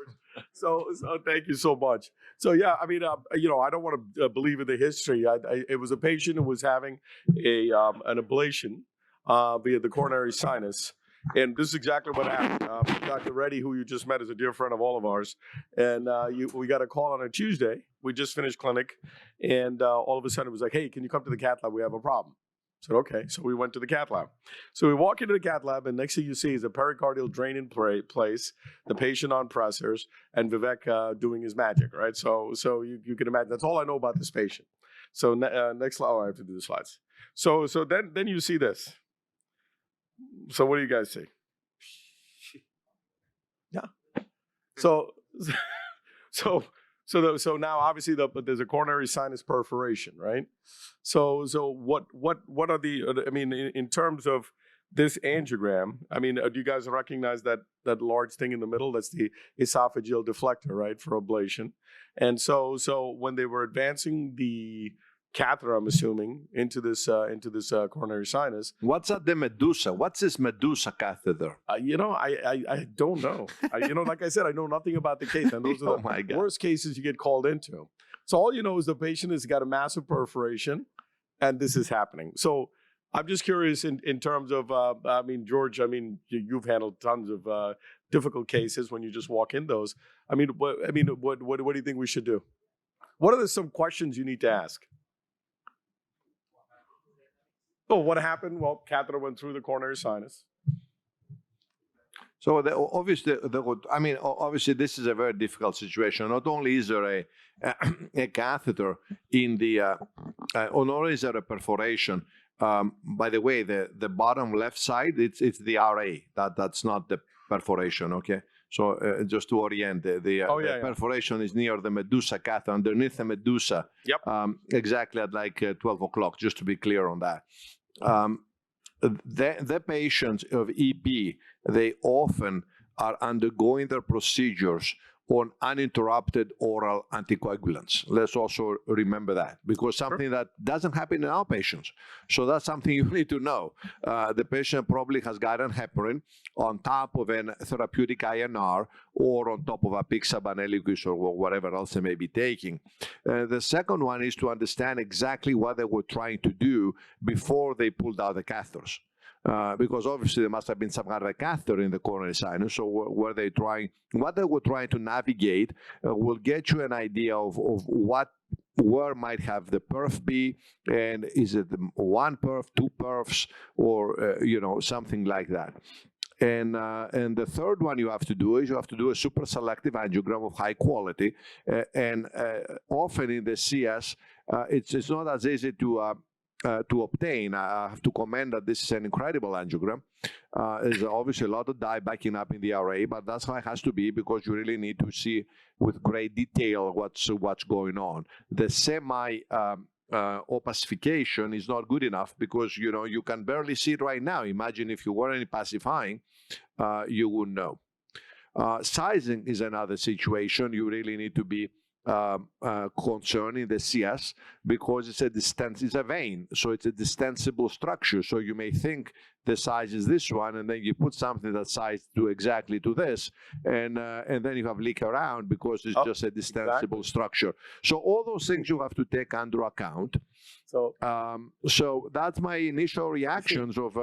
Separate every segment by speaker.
Speaker 1: George. So thank you so much. So yeah, I mean, I don't want to believe in the history. It was a patient who was having an ablation via the coronary sinus. And this is exactly what happened. Dr. Reddy, who you just met, is a dear friend of all of ours. And we got a call on a Tuesday. We just finished clinic. And all of a sudden it was like, hey, can you come to the cath lab? We have a problem. I said, okay. So we went to the cath lab. So we walk into the cath lab, and next thing you see is a pericardial drain in place, the patient on pressors, and Vivek doing his magic, right? So you can imagine. That's all I know about this patient. So next slide. Oh, I have to do the slides. So then you see this. So what do you guys see? Yeah. So now obviously there's a coronary sinus perforation, right? So what are the? I mean, in terms of this angiogram, I mean, do you guys recognize that large thing in the middle? That's the esophageal deflector, right, for ablation. And so when they were advancing the catheter, I'm assuming, into this coronary sinus.
Speaker 2: What's at the Medusa? What's this Medusa catheter?
Speaker 1: I don't know. Like I said, I know nothing about the case, and those are the worst cases you get called into. So all you know is the patient has got a massive perforation, and this is happening. So I'm just curious in terms of, George, you've handled tons of difficult cases when you just walk in those. What do you think we should do? What are some questions you need to ask? Oh, what happened? Well, catheter went through the coronary sinus.
Speaker 2: So obviously, this is a very difficult situation. Not only is there a catheter in the, or not only is there a perforation. By the way, the bottom left side, it's the RA. That's not the perforation. Okay. So just to orient, the perforation is near the Medusa catheter, underneath the Medusa.
Speaker 1: Yep.
Speaker 2: Exactly at like 12 o'clock, just to be clear on that. The patients of EP, they often are undergoing their procedures on uninterrupted oral anticoagulants. Let's also remember that, because something that doesn't happen in our patients. So that's something you need to know. The patient probably has gotten heparin on top of an therapeutic INR or on top of a Apixaban, Eliquis, or whatever else they may be taking. The second one is to understand exactly what they were trying to do before they pulled out the catheters. Because obviously there must have been some kind of a catheter in the coronary sinus. So what they were trying to navigate will get you an idea of where might have the perf be, and is it one perf, two perfs, or something like that. And the third one you have to do is you have to do a super selective angiogram of high quality, and often in the CS it's not as easy to obtain. I have to comment that this is an incredible angiogram. There's obviously a lot of dye backing up in the RA, but that's how it has to be, because you really need to see with great detail what's going on. The semi opacification is not good enough, because you can barely see it right now. Imagine if you weren't pacifying, you wouldn't know. Sizing is another situation. You really need to be concerning the CS, because it's a vein, so it's a distensible structure. So you may think the size is this one, and then you put something that's sized to exactly to this, and then you have leak around because it's just a distensible structure. So all those things you have to take under account. So that's my initial reactions of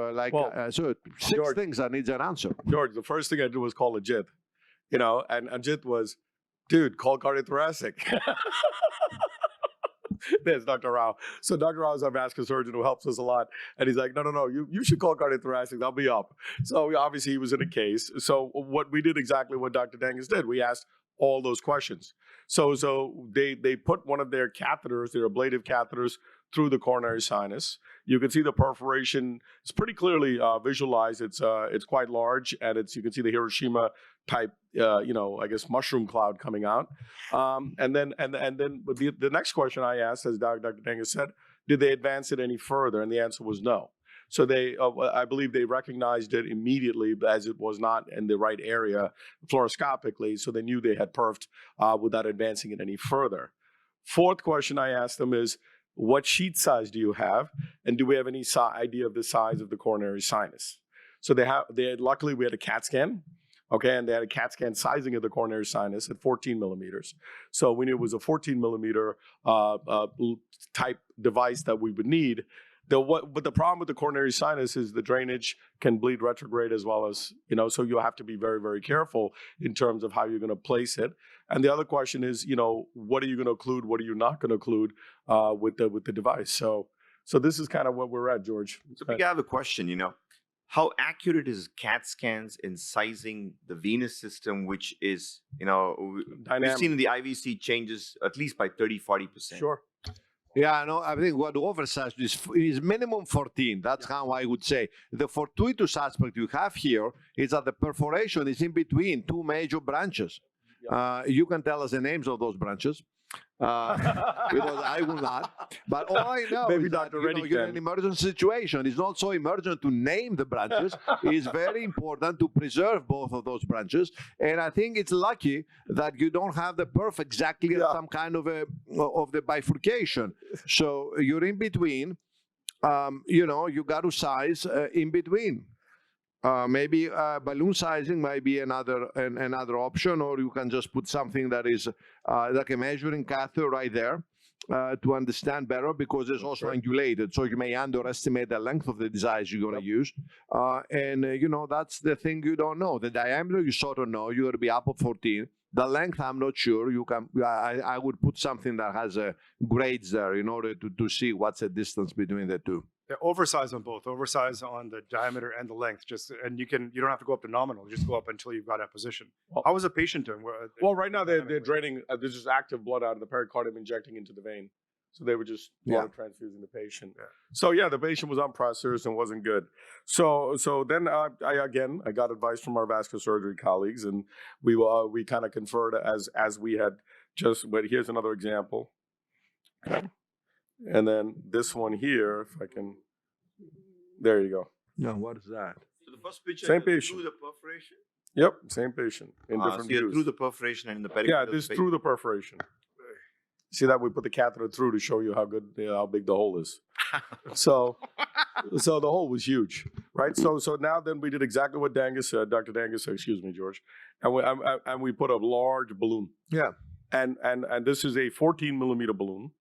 Speaker 2: six things that needs an answer.
Speaker 1: George, the first thing I did was call Ajit, and Ajit was, dude, call cardiothoracic. There's Dr. Rao. So Dr. Rao is our vascular surgeon who helps us a lot. And he's like, no, you should call cardiothoracic. They'll be up. So obviously he was in a case. So what we did exactly what Dr. Dangas did. We asked all those questions. So they put one of their catheters, their ablative catheters, through the coronary sinus. You can see the perforation. It's pretty clearly visualized. It's quite large, and you can see the Hiroshima type, mushroom cloud coming out. And then the next question I asked, as Dr. Dangas said, did they advance it any further? And the answer was no. So I believe they recognized it immediately as it was not in the right area fluoroscopically. So they knew they had perfed without advancing it any further. Fourth question I asked them is, what sheet size do you have? And do we have any idea of the size of the coronary sinus? So luckily we had a CAT scan. Okay, and they had a CAT scan sizing of the coronary sinus at 14 millimeters. So we knew it was a 14 millimeter type device that we would need. But the problem with the coronary sinus is the drainage can bleed retrograde as well as, so you have to be very, very careful in terms of how you're going to place it. And the other question is, what are you going to occlude? What are you not going to occlude with the device? So this is kind of what we're at, George.
Speaker 3: So we have a question, how accurate is CAT scans in sizing the venous system, which is, we've seen in the IVC changes at least by 30-40%.
Speaker 1: Sure.
Speaker 2: Yeah, no, I think what oversized is minimum 14. That's how I would say. The fortuitous aspect you have here is that the perforation is in between two major branches. You can tell us the names of those branches. Because I will not. But all I know
Speaker 1: Maybe
Speaker 2: is that,
Speaker 1: Dr. Reddy
Speaker 2: you're in an emergency situation. It's not so emergent to name the branches. It's very important to preserve both of those branches. And I think it's lucky that you don't have the perf exactly at some kind of the bifurcation. So you're in between. You got to size in between. Maybe balloon sizing might be another option, or you can just put something that is like a measuring catheter right there to understand better, because it's also angulated, so you may underestimate the length of the size you're going to use. That's the thing you don't know. The diameter you sort of know, you're going to be up of 14. The length, I'm not sure. I would put something that has grades there in order to see what's the distance between the two.
Speaker 4: Yeah, oversize on both. Oversize on the diameter and the length. And you don't have to go up to nominal. Just go up until you've got that position. How is a patient doing?
Speaker 1: Well, right now they're draining. There's just active blood out of the pericardium injecting into the vein. So they were just water transfusing the patient. Yeah. So the patient was on pressors and wasn't good. So then I got advice from our vascular surgery colleagues, and we kind of conferred as we had just. But here's another example. Okay. And then this one here, if I can, there you go.
Speaker 2: No, what is that?
Speaker 3: So the first picture
Speaker 1: same
Speaker 3: is
Speaker 1: patient.
Speaker 3: Through the perforation?
Speaker 1: Yep, same patient in different
Speaker 3: so
Speaker 1: views.
Speaker 3: Through the perforation and in the pericardial
Speaker 1: this
Speaker 3: space.
Speaker 1: through the perforation. See that we put the catheter through to show you how big the hole is. So the hole was huge, right? So now then we did exactly what Dangus said, Dr. Dangus said, excuse me, George, and we put a large balloon.
Speaker 2: Yeah.
Speaker 1: And this is a 14 millimeter balloon.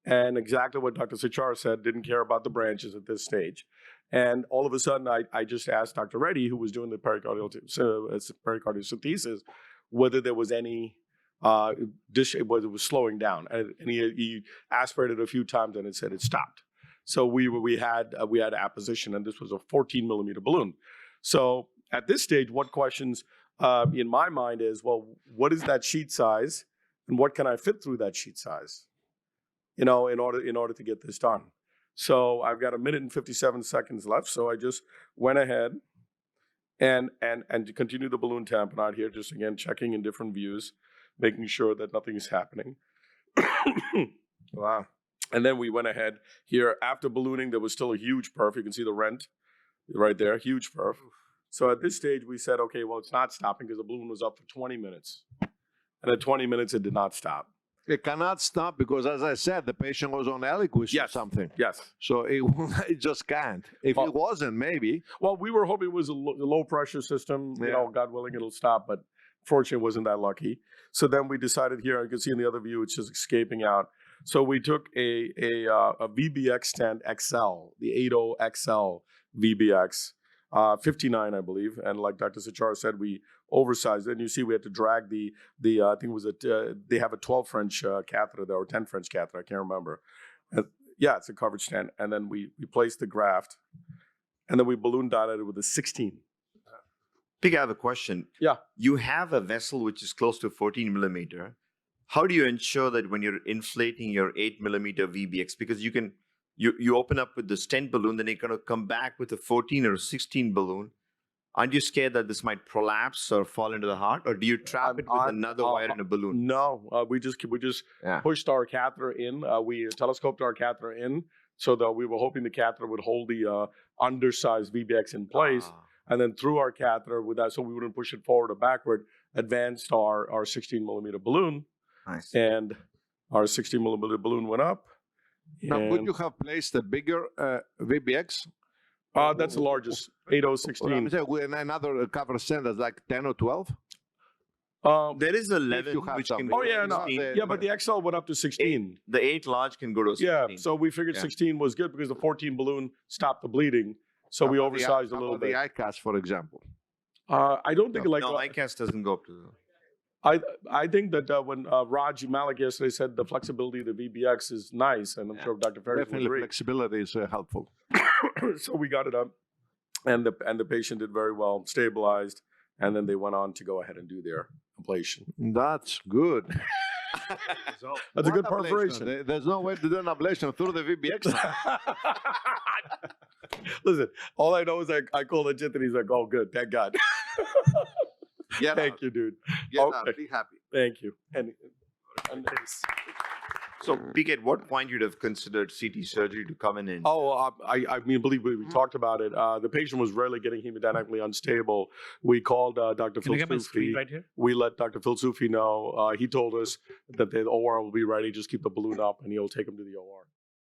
Speaker 1: And exactly what Dr. Sichar said, didn't care about the branches at this stage. And all of a sudden, I just asked Dr. Reddy, who was doing the pericardiocentesis, whether there was any, whether it was slowing down. And he aspirated a few times and it said it stopped. So we had apposition, and this was a 14 millimeter balloon. So at this stage, what questions in my mind is, well, what is that sheet size, and what can I fit through that sheet size? In order to get this done. So I've got 1 minute and 57 seconds left. So I just went ahead and continued the balloon tamponade here, just again checking in different views, making sure that nothing is happening. Wow. And then we went ahead here. After ballooning, there was still a huge perf. You can see the rent right there, huge perf. So at this stage, we said, okay, well, it's not stopping because the balloon was up for 20 minutes. And at 20 minutes, it did not stop.
Speaker 2: It cannot stop because, as I said, the patient was on Eliquis or something.
Speaker 1: Yes.
Speaker 2: So it just can't. If it wasn't, maybe.
Speaker 1: Well, we were hoping it was a low pressure system. God willing, it'll stop. But fortunately, it wasn't that lucky. So then we decided here, you can see in the other view, it's just escaping out. So we took a VBX stent XL, the 80 XL VBX, 59, I believe. And like Dr. Sichar said, we oversized it. And you see we had to drag the I think it was they have a 12 French catheter there, or 10 French catheter, I can't remember. It's a coverage stent. And then we placed the graft, and then we balloon dilated with a 16.
Speaker 3: Pig, I have a question.
Speaker 1: Yeah.
Speaker 3: You have a vessel which is close to 14 millimeter. How do you ensure that when you're inflating your 8 millimeter VBX, because you open up with the stent balloon, then you're going to come back with a 14 or a 16 balloon. Aren't you scared that this might prolapse or fall into the heart, or do you trap it with another wire in a balloon?
Speaker 1: No, we just pushed our catheter in. We telescoped our catheter in, so that we were hoping the catheter would hold the undersized VBX in place, and then through our catheter with that, so we wouldn't push it forward or backward, advanced our 16 millimeter balloon.
Speaker 3: Nice.
Speaker 1: And our 16 millimeter balloon went up.
Speaker 2: Now, would you have placed a bigger VBX?
Speaker 1: That's the largest, 8016.
Speaker 2: Another cover stent is like 10 or 12.
Speaker 3: There is 11,
Speaker 2: you have
Speaker 3: which
Speaker 2: something.
Speaker 3: can
Speaker 1: Oh
Speaker 3: go to
Speaker 1: yeah, no,
Speaker 3: 16.
Speaker 1: yeah, but the XL went up to 16.
Speaker 3: The 8 large can go to 16.
Speaker 1: Yeah, so we figured
Speaker 3: Yeah.
Speaker 1: 16 was good because the 14 balloon stopped the bleeding, so we oversized a little
Speaker 2: The
Speaker 1: bit.
Speaker 2: ICAS, for example.
Speaker 1: I don't think
Speaker 3: No, ICAS doesn't go up to the...
Speaker 1: I think that when Raj Malik yesterday said the flexibility of the VBX is nice, and I'm sure Dr. Ferris will
Speaker 2: Definitely
Speaker 1: agree.
Speaker 2: flexibility is helpful.
Speaker 1: So we got it up, and the patient did very well, stabilized, and then they went on to go ahead and do their ablation.
Speaker 2: That's good.
Speaker 4: Result.
Speaker 1: That's a
Speaker 2: What
Speaker 1: good perforation.
Speaker 2: ablation? There's no way to do an ablation through the VBX.
Speaker 1: Listen, all I know is I called Ajit and he's like, "Oh, good, thank God." Thank you, dude.
Speaker 2: Get
Speaker 1: Okay.
Speaker 2: out, be happy.
Speaker 1: Thank you. And
Speaker 3: So, PK, at what point you'd have considered CT surgery to come in?
Speaker 1: I mean, believe me, we talked about it. The patient was really getting hemodynamically unstable. We called Dr.
Speaker 5: Can I get my
Speaker 1: Phil
Speaker 5: screen
Speaker 1: Sufi.
Speaker 5: right here?
Speaker 1: We let Dr. Phil Sufi know. He told us that the OR will be ready. Just keep the balloon up, and he'll take him to the OR.